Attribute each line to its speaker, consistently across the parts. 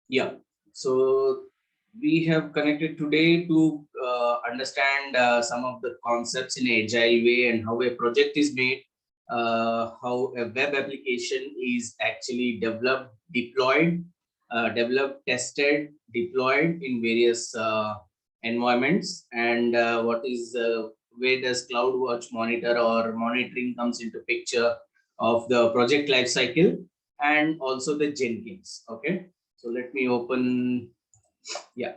Speaker 1: Yeah. So we have connected today to understand some of the concepts in agile way and how a project is made, how a web application is actually developed, deployed, developed, tested, deployed in various environments, and what is where does CloudWatch monitor or monitoring comes into picture of the project life cycle, and also the Jenkins. Okay, so let me open. Yeah.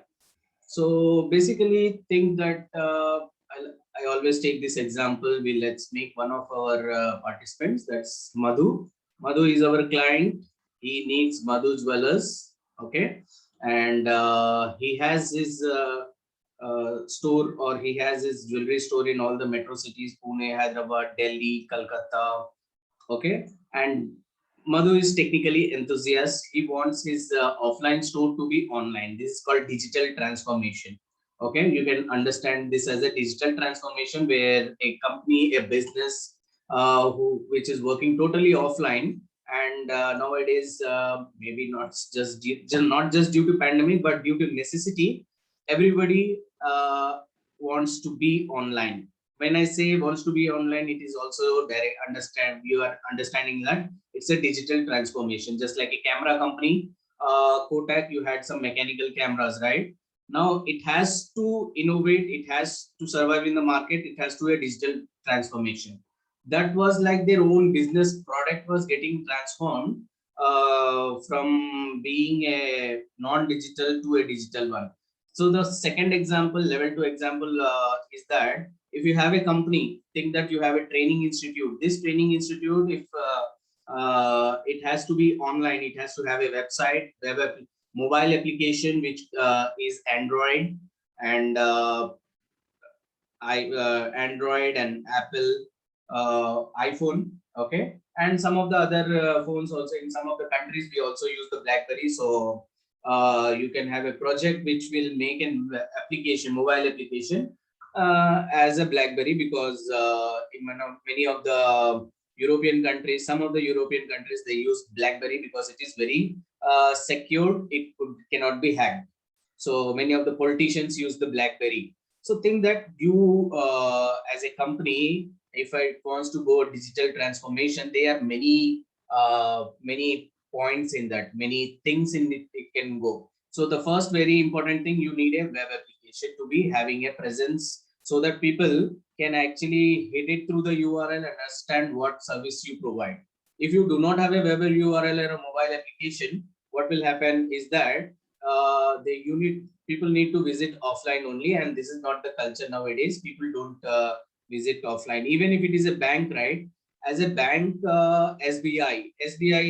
Speaker 1: So basically, think that I always take this example. Let's make one of our participants. That's Madhu. Madhu is our client. He needs Madhu Jewelers. Okay, and he has his store, or he has his jewelry store in all the metro cities: Pune, Hyderabad, Delhi, Calcutta. Okay, and Madhu is technically enthusiast. He wants his offline store to be online. This is called digital transformation. Okay, you can understand this as a digital transformation where a company, a business, which is working totally offline, and nowadays maybe not just due to pandemic, but due to necessity, everybody wants to be online. When I say wants to be online, it is also direct understand you are understanding that it's a digital transformation, just like a camera company. Kotak, you had some mechanical cameras, right? Now it has to innovate, it has to survive in the market, it has to a digital transformation. That was like their own business product was getting transformed from being a non-digital to a digital one. So the second example, level two example, is that if you have a company, think that you have a training institute. This training institute, if it has to be online, it has to have a website, mobile application, which is Android, and Android and Apple, iPhone. Okay, and some of the other phones also. In some of the countries, we also use the BlackBerry. So you can have a project which will make an application, mobile application, as a BlackBerry, because in many of the European countries, some of the European countries, they use BlackBerry because it is very secure. Cannot be hacked. So many of the politicians use the BlackBerry. So think that you, as a company, if it wants to go digital transformation, there are many points in that, many things in it can go. So the first very important thing, you need a web application to be having a presence, so that people can actually hit it through the URL and understand what service you provide. If you do not have a web URL or a mobile application, what will happen is that the unit people need to visit offline only, and this is not the culture nowadays. People don't visit offline, even if it is a bank, right? As a bank, SBI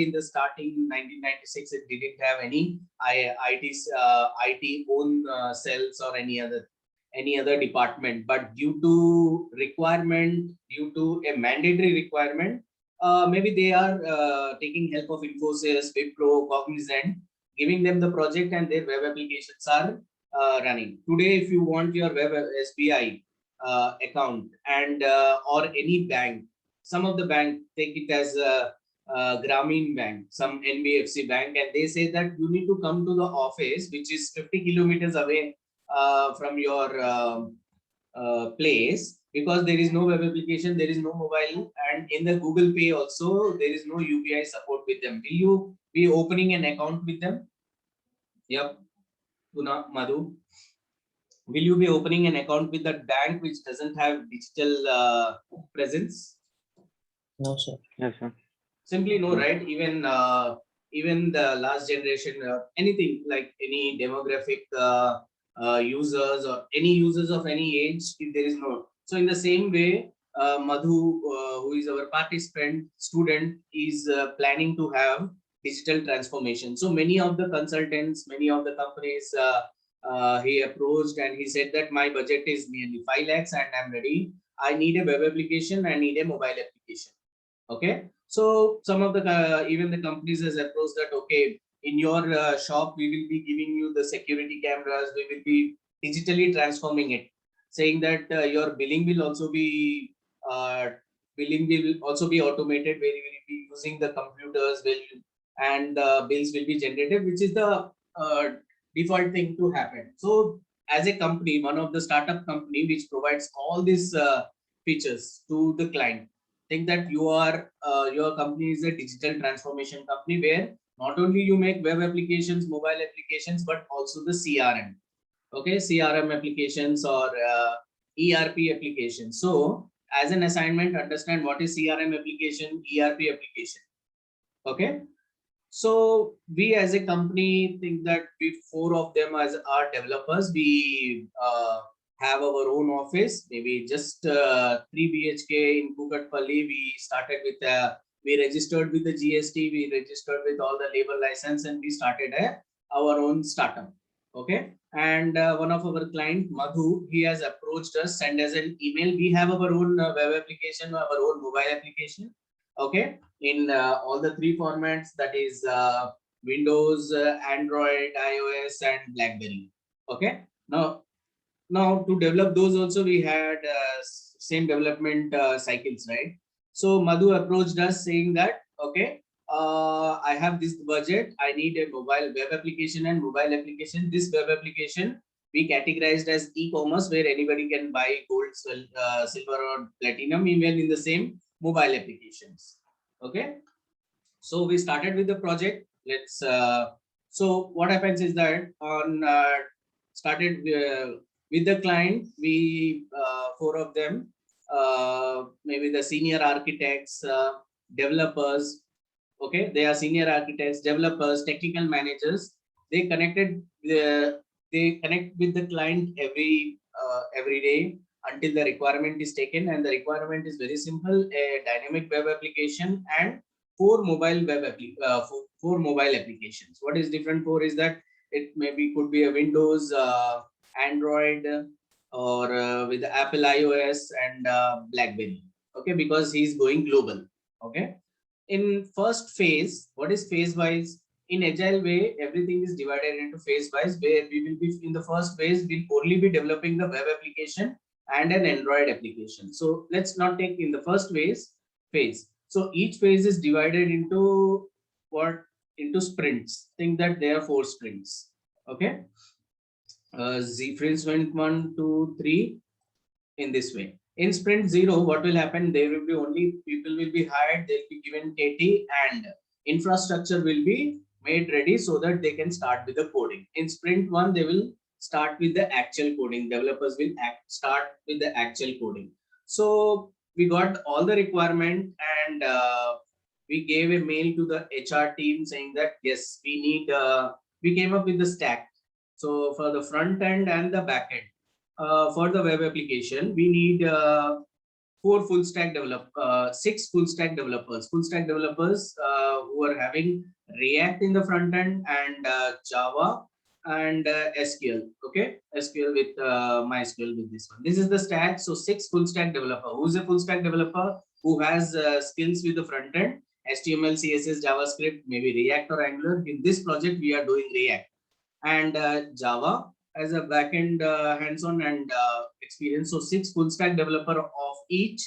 Speaker 1: in the starting 1996, it didn't have any IT own cells or any other department, but due to requirement, due to a mandatory requirement, maybe they are taking help of Infosys, Wipro, Cognizant, giving them the project, and their web applications are running. Today, if you want your web SBI account, and or any bank, some of the bank take it as a Grameen Bank, some NBFC bank, and they say that you need to come to the office, which is 50 kilometers away from your place, because there is no web application, there is no mobile, and in the Google Pay also there is no UPI support with them. Will you be opening an account with them? Yep, Puna, Madhu. Will you be opening an account with that bank which doesn't have digital presence?
Speaker 2: No, sir.
Speaker 3: Yes, sir.
Speaker 1: Simply no,
Speaker 3: No.
Speaker 1: right? Even the last generation, anything like any demographic users or any users of any age, if there is no. So in the same way, Madhu, who is our participant student, is planning to have digital transformation. So many of the consultants, many of the companies, he approached and he said that my budget is nearly 5 lakhs and I'm ready. I need a web application, I need a mobile application. Okay, so some of the even the companies has approached that, okay, in your shop we will be giving you the security cameras, we will be digitally transforming it, saying that your billing will also be uh, automated, where you will be using the computers will, and bills will be generated, which is the default thing to happen. So as a company, one of the startup company which provides all these features to the client, think that your company is a digital transformation company where not only you make web applications, mobile applications, but also the CRM. Okay, CRM applications or ERP applications. So as an assignment, understand what is CRM application, ERP application. Okay, so we as a company think that we four of them as our developers, we have our own office, maybe just 3 BHK in Kukatpalli. We started with we registered with the GST, we registered with all the labor license, and we started our own startup. Okay, and one of our client Madhu, he has approached us, send us an email. We have our own web application, our own mobile application. Okay, in all the three formats, that is Windows, Android, iOS, and BlackBerry. Okay, now to develop those also we had same development cycles, right? So Madhu approached us saying that, okay, I have this budget, I need a mobile web application and mobile application. This web application we categorized as e-commerce, where anybody can buy gold, silver or platinum even in the same mobile applications. Okay, so we started with the project. Let's so what happens is that on started with the client, we four of them, maybe the senior architects, developers. Okay, they are senior architects, developers, technical managers. They connected they connect with the client every day until the requirement is taken, and the requirement is very simple: a dynamic web application and four mobile applications. What is different for is that it maybe could be a Windows, Android, or with the Apple iOS and BlackBerry. Okay, because he's going global. Okay, in first phase, what is phase wise? In agile way, everything is divided into phase wise, where we will be in the first phase, we'll only be developing the web application and an Android application. So let's not take in the first phase. So each phase is divided into what? Into sprints. Think that there are 4 sprints. Okay, Z sprints went 1, 2, 3 in this way. In sprint 0, what will happen? There will be only people will be hired, they'll be given KT, and infrastructure will be made ready so that they can start with the coding. In sprint 1, they will start with the actual coding. Developers will start with the actual coding. So we got all the requirement, and we gave a mail to the HR team saying that yes, we need. We came up with the stack. So for the front end and the back end, for the web application, we need 6 full stack developers. Full stack developers who are having React in the front end and Java and SQL. Okay, SQL with MySQL with this one. This is the stack. So 6 full stack developer. Who is a full stack developer? Who has skills with the front end, HTML, CSS, JavaScript, maybe React or Angular. In this project, we are doing React and Java as a backend hands-on and experience. So 6 full stack developer of each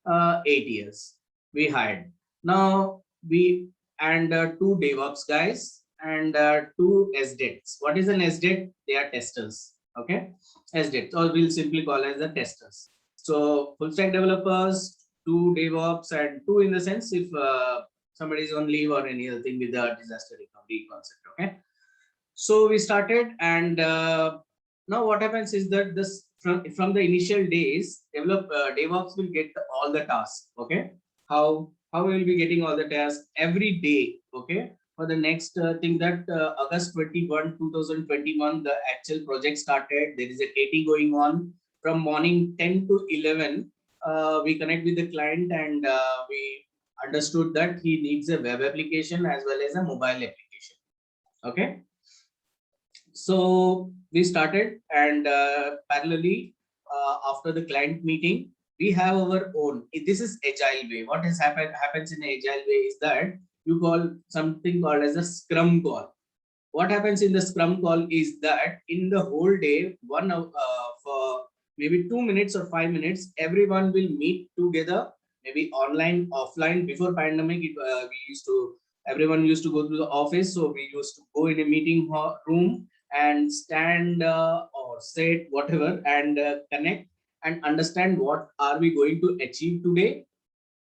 Speaker 1: 8 years we hired. Now we and 2 DevOps guys and 2 SDETs. What is an SDET? They are testers. Okay, SDETs, or we'll simply call as the testers. So full stack developers, 2 DevOps, and 2 in the sense if somebody is on leave or any other thing with the disaster recovery concept. Okay. So we started, and now what happens is that this from the initial days, DevOps will get all the tasks. Okay, how we will be getting all the tasks every day. Okay, for the next thing that August 21, 2021, the actual project started. There is a KT going on from morning 10 to 11. We connect with the client, and we understood that he needs a web application as well as a mobile application. Okay. So we started, and parallelly after the client meeting, we have our own. This is agile way. What has happens in agile way is that you call something called as a scrum call. What happens in the scrum call is that in the whole day, for maybe 2 minutes or 5 minutes, everyone will meet together, maybe online, offline. Before pandemic, we used to Everyone used to go to the office, so we used to go in a meeting room and stand or sit whatever and connect and understand what are we going to achieve today.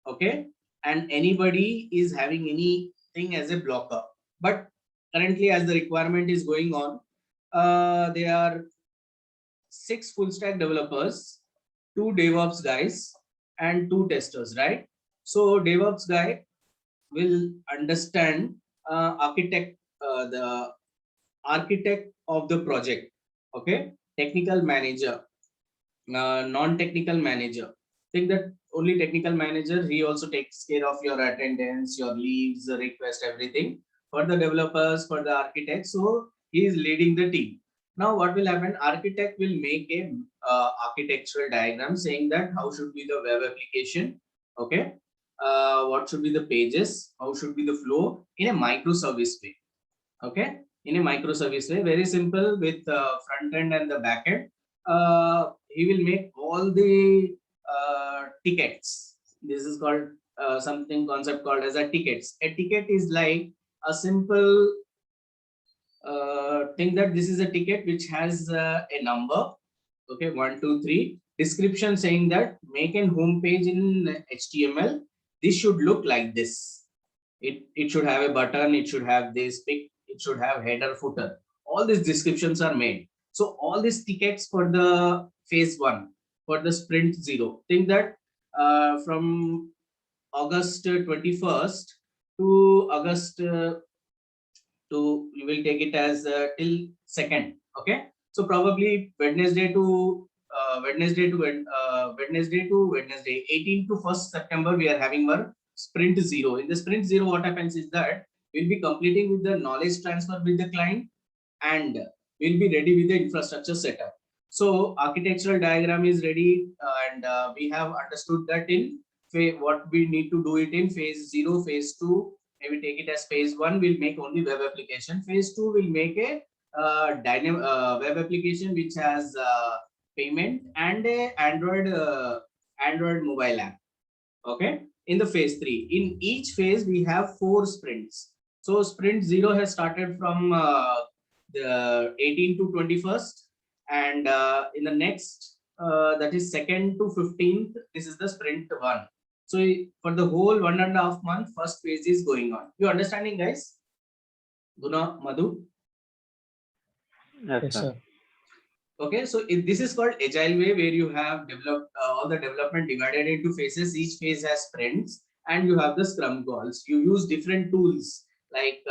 Speaker 1: Okay, and anybody is having anything as a blocker, but currently as the requirement is going on, there are 6 full stack developers, 2 DevOps guys, and 2 testers, right? So DevOps guy will understand the architect of the project. Okay, technical manager, non-technical manager. Think that only technical manager, he also takes care of your attendance, your leaves, the request, everything for the developers, for the architects. So he is leading the team. Now what will happen? Architect will make a architectural diagram saying that how should be the web application. Okay, what should be the pages, how should be the flow in a microservice way. Okay, in a microservice way, very simple with front end and the back end. He will make all the tickets. This is called something concept called as a tickets. A ticket is like a simple thing that this is a ticket which has a number. Okay, 1 2 3, description saying that make an home page in HTML, this should look like this. It should have a button, it should have this pic, it should have header, footer. All these descriptions are made. So all these tickets for the phase 1, for the sprint 0, think that from August 21st to August to, you will take it as till 2nd. Okay, so probably Wednesday to Wednesday 18 to 1st September we are having our sprint 0. In the sprint 0, what happens is that we'll be completing with the knowledge transfer with the client, and we'll be ready with the infrastructure setup. So architectural diagram is ready, and we have understood that in what we need to do it in phase 0, phase 2. Maybe take it as phase 1, we'll make only web application. Phase 2 will make a dynamic web application which has payment and a Android mobile app. Okay, in the phase 3, in each phase we have 4 sprints. So sprint 0 has started from the 18 to 21st, and in the next that is 2nd to 15th, this is the sprint 1. So for the whole 1.5 month, first phase is going on. You understanding, guys? Guna, Madhu?
Speaker 2: Yes,
Speaker 3: Yes,
Speaker 2: sir.
Speaker 3: sir.
Speaker 1: Okay, so this is called agile way, where you have developed all the development divided into phases. Each phase has sprints, and you have the scrum calls. You use different tools like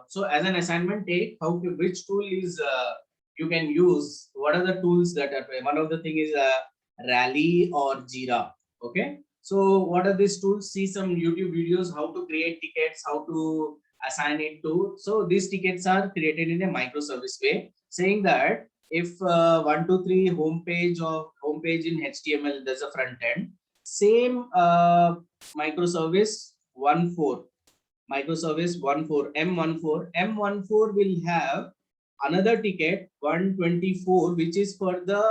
Speaker 1: so as an assignment, take how which tool is you can use. What are the tools that are, one of the thing is Rally or Jira. Okay, so what are these tools? See some YouTube videos how to create tickets, how to assign it to. So these tickets are created in a microservice way, saying that if 1 2 3 homepage or homepage in HTML, there's a front end, same microservice 1.4, microservice 1.4, M14 will have another ticket 124, which is for the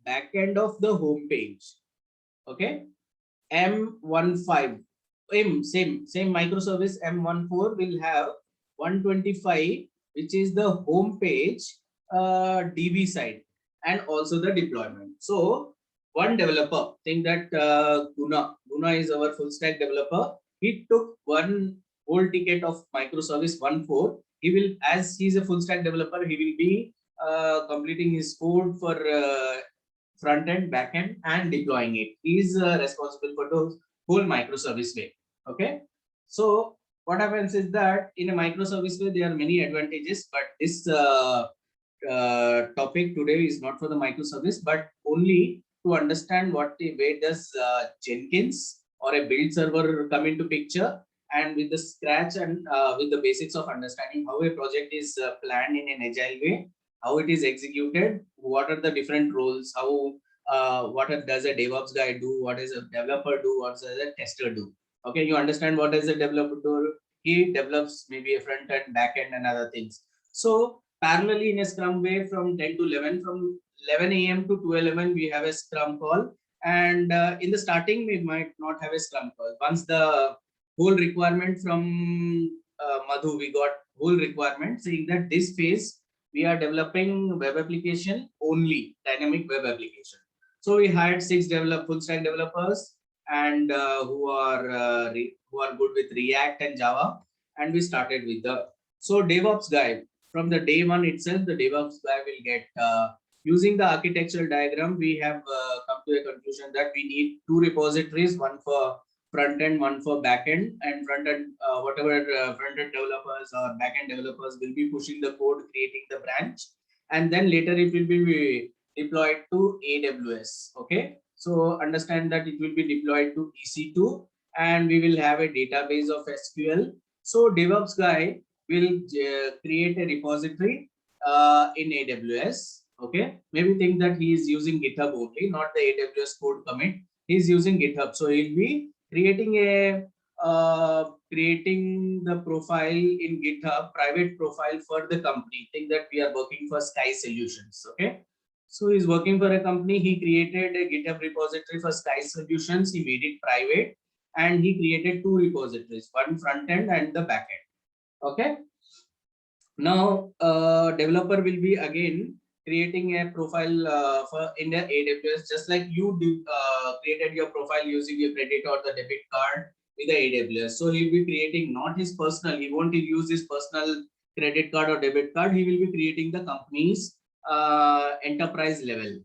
Speaker 1: back end of the homepage. Okay, M15, same microservice M14 will have 125, which is the home page DB side, and also the deployment. So one developer, think that Guna is our full stack developer. He took one whole ticket of microservice 1.4. He will, as he's a full stack developer, he will be completing his code for front end, back end, and deploying it. He is responsible for the whole microservice way. Okay, so what happens is that in a microservice way there are many advantages, but this topic today is not for the microservice, but only to understand what the way does Jenkins or a build server come into picture, and with the scratch and with the basics of understanding how a project is planned in an agile way, how it is executed, what are the different roles, how what does a DevOps guy do, what does a developer do, what does a tester do. Okay, you understand what does a developer do? He develops maybe a front end, back end, and other things. So parallelly in a scrum way, from 10 to 11, from 11 a.m. to 12 a.m. we have a scrum call, and in the starting we might not have a scrum call. Once the whole requirement from Madhu, we got whole requirement saying that this phase we are developing web application only, dynamic web application. So we hired 6 full stack developers and who are good with React and Java, and we started with the DevOps guy from the day one itself. The DevOps guy will get using the architectural diagram. We have come to a conclusion that we need 2 repositories, one for front end, one for back end, and front end, whatever front end developers or back end developers will be pushing the code, creating the branch, and then later it will be deployed to AWS. Okay, so understand that it will be deployed to EC2, and we will have a database of SQL. So DevOps guy will create a repository in AWS. Okay, maybe think that he is using GitHub only, not the AWS code commit. He is using GitHub, so he'll be creating the profile in GitHub, private profile for the company. Think that we are working for Sky Solutions. Okay, so he's working for a company. He created a GitHub repository for Sky Solutions. He made it private, and he created 2 repositories, one front end and the back end. Okay, now developer will be again creating a profile for in the AWS, just like you created your profile using your credit or the debit card with the AWS. So he'll be creating not his personal, he won't use his personal credit card or debit card. He will be creating the company's enterprise level.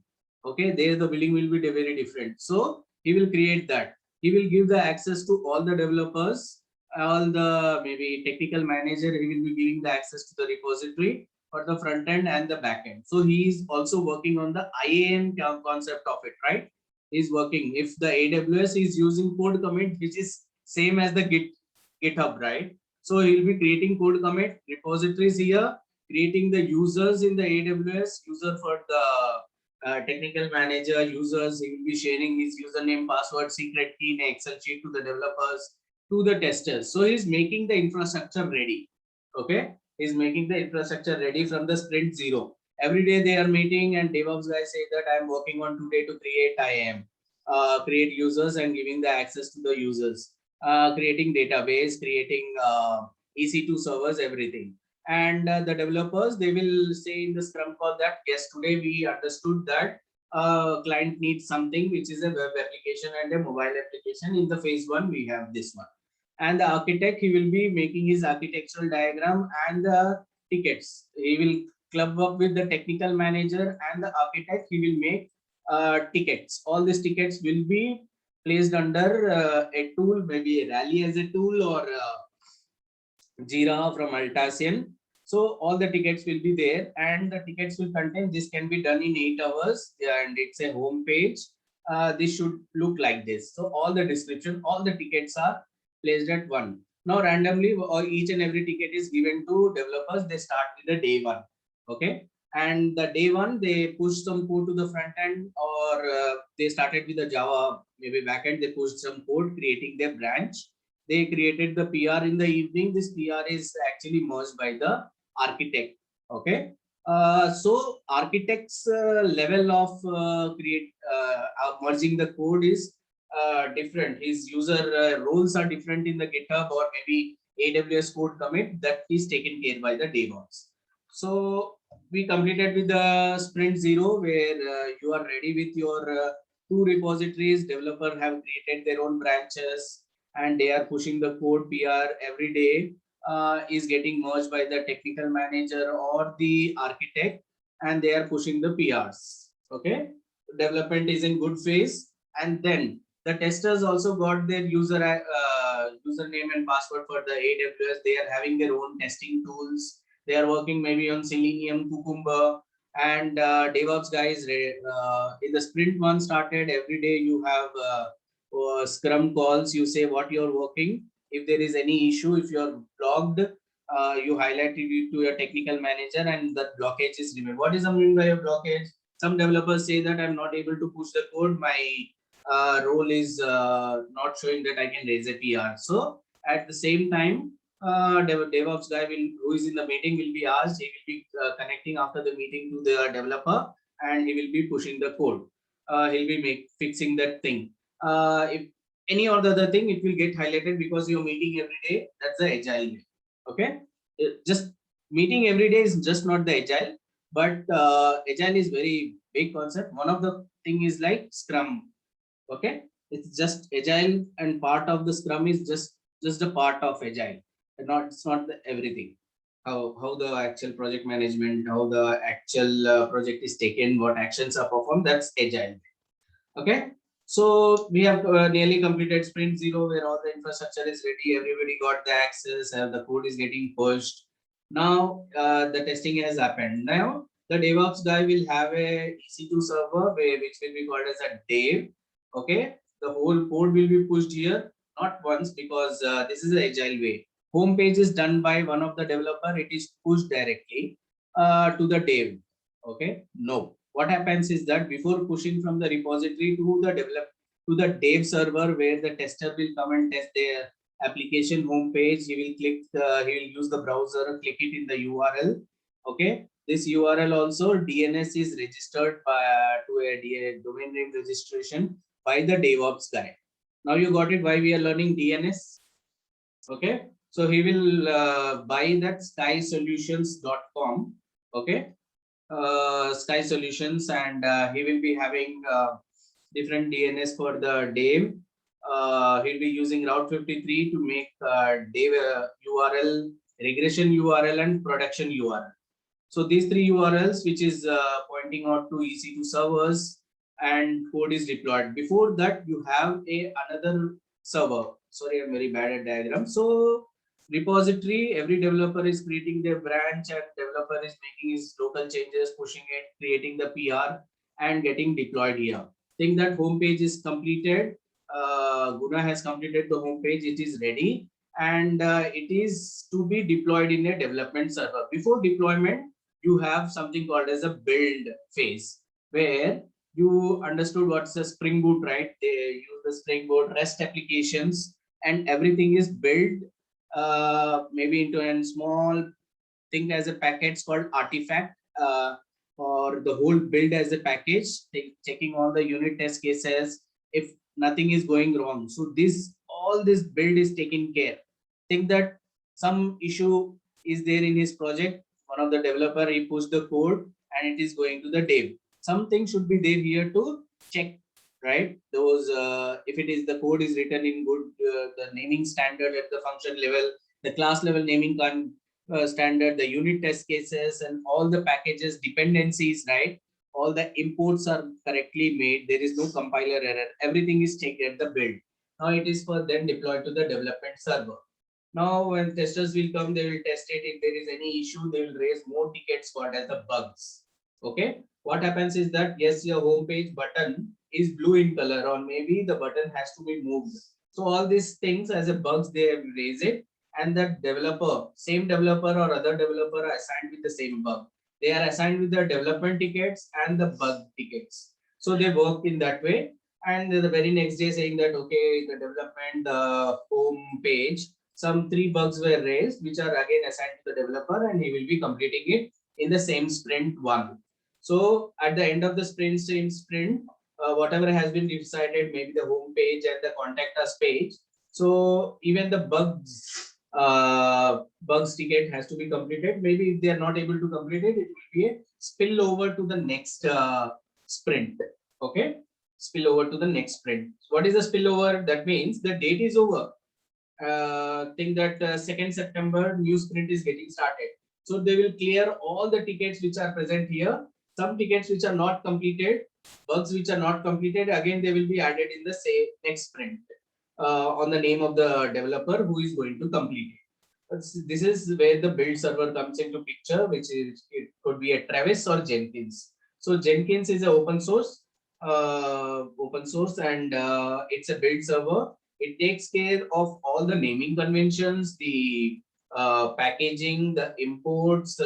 Speaker 1: Okay, there the billing will be very different. So he will create that. He will give the access to all the developers, all the maybe technical manager. He will be giving the access to the repository for the front end and the back end. So he is also working on the IAM concept of it, right? He's working. If the AWS is using code commit, which is same as the GitHub, right? So he'll be creating code commit repositories here, creating the users in the AWS, user for the technical manager, users. He will be sharing his username, password, secret key in Excel sheet to the developers, to the testers. So he's making the infrastructure ready. Okay, he's making the infrastructure ready from the sprint 0. Every day they are meeting, and DevOps guys say that I'm working on today to create IAM, create users and giving the access to the users, creating database, creating EC2 servers, everything. And the developers, they will say in the Scrum call that yes, today we understood that client needs something which is a web application and a mobile application. In the phase 1 we have this one. And the architect, he will be making his architectural diagram and the tickets. He will club up with the technical manager and the architect. He will make tickets. All these tickets will be placed under a tool, maybe a Rally as a tool, or Jira from Altacian. So all the tickets will be there, and the tickets will contain, this can be done in 8 hours, and it's a home page. This should look like this. So all the description, all the tickets are placed at one. Now randomly, or each and every ticket is given to developers. They start with the day 1. Okay, and the day 1 they push some code to the front end, or they started with the Java, maybe backend. They pushed some code, creating their branch. They created the PR in the evening. This PR is actually merged by the architect. Okay, so architect's level of merging the code is different. His user roles are different in the GitHub, or maybe AWS code commit, that is taken care by the DevOps. So we completed with the sprint 0, where you are ready with your 2 repositories. Developer have created their own branches, and they are pushing the code. PR every day is getting merged by the technical manager or the architect, and they are pushing the PRs. Okay, development is in good phase, and then the testers also got their username and password for the AWS. They are having their own testing tools. They are working maybe on Selenium, Cucumber, and DevOps guys. In the sprint 1 started, every day you have Scrum calls. You say what you're working. If there is any issue, if you're blocked, you highlight it to your technical manager, and the blockage is removed. What is the meaning by a blockage? Some developers say that I'm not able to push the code. My role is not showing that I can raise a PR. So at the same time, DevOps guy who is in the meeting will be asked. He will be connecting after the meeting to the developer, and he will be pushing the code. He'll be fixing that thing. If any or the other thing, it will get highlighted because you're meeting every day. That's the agile way. Okay, just meeting every day is just not the agile, but agile is very big concept. One of the thing is like Scrum. Okay, it's just agile, and part of the Scrum is just a part of agile, and not it's not the everything. How the actual project management, how the actual project is taken, what actions are performed, that's agile. Okay, so we have nearly completed sprint zero, where all the infrastructure is ready, everybody got the access, the code is getting pushed. Now the testing has happened. Now the DevOps guy will have a EC2 server which will be called as a dev. Okay, the whole code will be pushed here, not once, because this is the agile way. Home page is done by one of the developer, it is pushed directly to the dev. Okay, no, what happens is that before pushing from the repository to the dev server, where the tester will come and test their application homepage, he will he will use the browser, click it in the URL. Okay, this URL also DNS is registered by to a domain name registration by the DevOps guy. Now you got it, why we are learning DNS. Okay, so he will buy that skysolutions.com. Okay, Sky Solutions, and he will be having different DNS for the Dave. He'll be using Route 53 to make Dave URL, regression URL, and production URL. So these three URLs, which is pointing out to EC2 servers, and code is deployed. Before that, you have another server. Sorry, I'm very bad at diagram. So repository, every developer is creating their branch, and developer is making his local changes, pushing it, creating the PR, and getting deployed here. Think that home page is completed. Guna has completed the home page. It is ready, and it is to be deployed in a development server. Before deployment, you have something called as a build phase, where you understood what's a Spring Boot, right? They use the Spring Boot REST applications, and everything is built maybe into a small thing as a package called artifact, or the whole build as a package, checking all the unit test cases if nothing is going wrong. So this all this build is taken care. Think that some issue is there in his project, one of the developer, he pushed the code and it is going to the dev. Something should be there here to check, right? Those if it is the code is written in good the naming standard at the function level, the class level naming standard, the unit test cases, and all the packages dependencies, right? All the imports are correctly made. There is no compiler error. Everything is checked at the build. Now it is for then deployed to the development server. Now, when testers will come, they will test it. If there is any issue, they will raise more tickets called as the bugs. Okay. What happens is that, yes, your home page button is blue in color, or maybe the button has to be moved. So all these things as a bugs, they have raised it, and that developer, same developer or other developer are assigned with the same bug. They are assigned with the development tickets and the bug tickets. So they work in that way. And the very next day saying that, okay, the development home page, some 3 bugs were raised, which are again assigned to the developer, and he will be completing it in the same sprint 1. So at the end of the same sprint, whatever has been decided, maybe the home page and the contact us page. So even the bugs ticket has to be completed. Maybe if they are not able to complete it, it will be a spill over to the next sprint. Okay, spill over to the next sprint. So what is the spillover? That means the date is over. Think that 2nd September new sprint is getting started. So they will clear all the tickets which are present here. Some tickets which are not completed, bugs which are not completed, again they will be added in the next sprint on the name of the developer who is going to complete it. This is where the build server comes into picture, which is, it could be a Travis or Jenkins. So Jenkins is an open source, and it's a build server. It takes care of all the naming conventions, the packaging, the imports,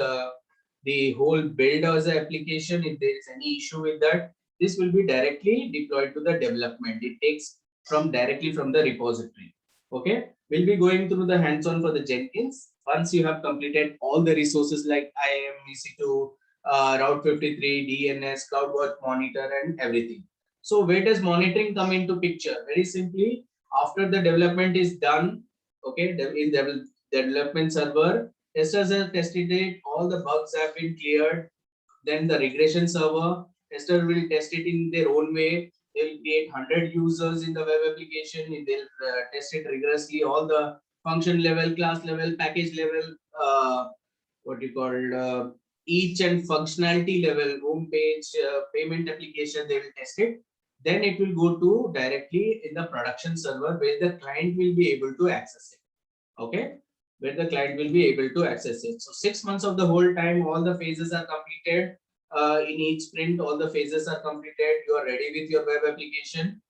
Speaker 1: the whole build as an application. If there is any issue with that, this will be directly deployed to the development. It takes directly from the repository. Okay, we'll be going through the hands-on for the Jenkins. Once you have completed all the resources like IAM, EC2, Route 53, DNS, CloudWatch Monitor, and everything. So where does monitoring come into picture? Very simply, after the development is done, okay, in the development server, testers have tested it, all the bugs have been cleared. Then the regression server, tester will test it in their own way. They'll create 100 users in the web application. They'll test it rigorously, all the function level, class level, package level, what you call each and functionality level, home page, payment application, they will test it. Then it will go to directly in the production server where the client will be able to access it. Okay, where the client will be able to access it. So 6 months of the whole time, all the phases are completed. In each sprint, all the phases are completed. You are ready with your web application.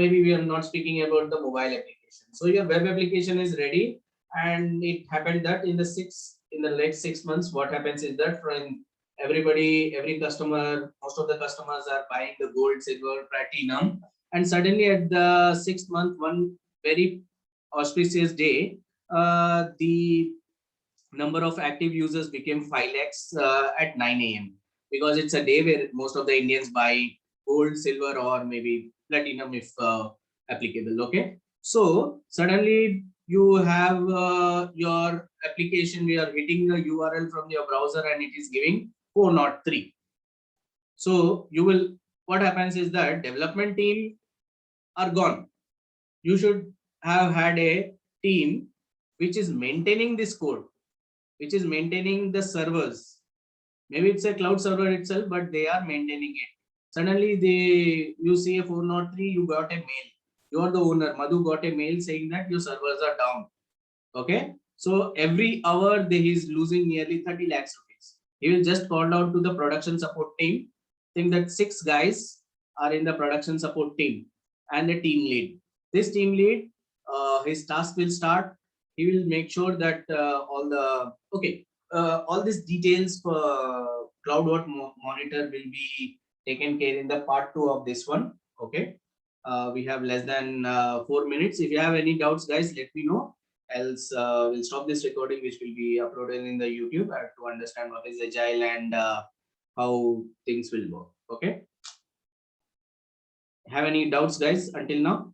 Speaker 1: Maybe we are not speaking about the mobile application. So your web application is ready, and it happened that in the next 6 months, what happens is that from every customer, most of the customers are buying the gold, silver, platinum, and suddenly at the 6th month, one very auspicious day, the number of active users became 5 lakhs at 9 a.m. because it's a day where most of the Indians buy gold, silver, or maybe platinum if applicable. Okay, so suddenly you have your application. We are hitting the URL from your browser, and it is giving 403. So you will. What happens is that development team are gone. You should have had a team which is maintaining this code, which is maintaining the servers. Maybe it's a cloud server itself, but they are maintaining it. Suddenly you see a 403, you got a mail. You are the owner. Madhu got a mail saying that your servers are down. Okay. So every hour he is losing nearly 30 lakhs rupees. He will just call out to the production support team. Think that 6 guys are in the production support team and a team lead. This team lead, his task will start. He will make sure that all these details for CloudWatt monitor will be taken care in the part 2 of this one. Okay. We have less than 4 minutes. If you have any doubts, guys, let me know. Else, we'll stop this recording, which will be uploaded in the YouTube to understand what is Agile and how things will work. Okay. Have any doubts, guys, until now?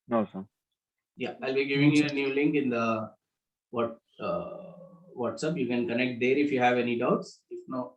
Speaker 2: No, sir.
Speaker 1: Yeah, I'll be giving you a new link in the WhatsApp. You can connect there if you have any doubts. If no,